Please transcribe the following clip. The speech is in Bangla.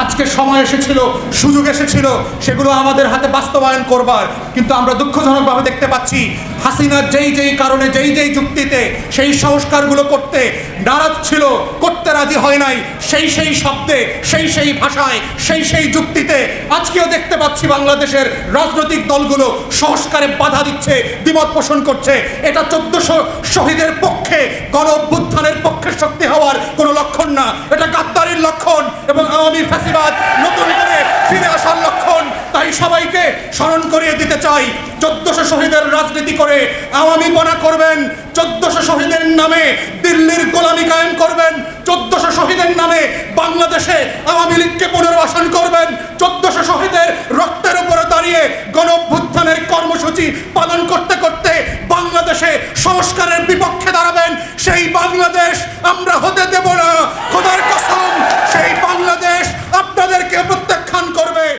আজকে সময় এসেছিল, সুযোগ এসেছিল সেগুলো আমাদের হাতে বাস্তবায়ন করবার, কিন্তু আমরা দুঃখজনকভাবে দেখতে পাচ্ছি হাসিনা যেই কারণে যেই যুক্তিতে সেই সংস্কারগুলো করতে নারাজ ছিল, করতে রাজি হয় নাই, সেই শব্দে সেই ভাষায় সেই যুক্তিতে আজকেও দেখতে পাচ্ছি বাংলাদেশের রাজনৈতিক দলগুলো সংস্কারে বাধা দিচ্ছে, দ্বিমত পোষণ করছে। এটা 1400 শহীদের পক্ষে, গণ অভ্যুত্থানের পক্ষে শক্তি হওয়ার কোনো লক্ষণ না, এটা গাদ্দারির লক্ষণ এবং আওয়ামী ফ্যাসিবাদ নতুন করে ফিরে আসার লক্ষণ। তাই সবাইকে স্মরণ করিয়ে দিতে চাই, 1400 শহীদের রাজনীতি করে আওয়ামী পনা করবেন, 1400 শহীদের নামে দিল্লির গোলামি কায়েম করবেন, 1400 শহীদের নামে বাংলাদেশে আওয়ামী লীগকে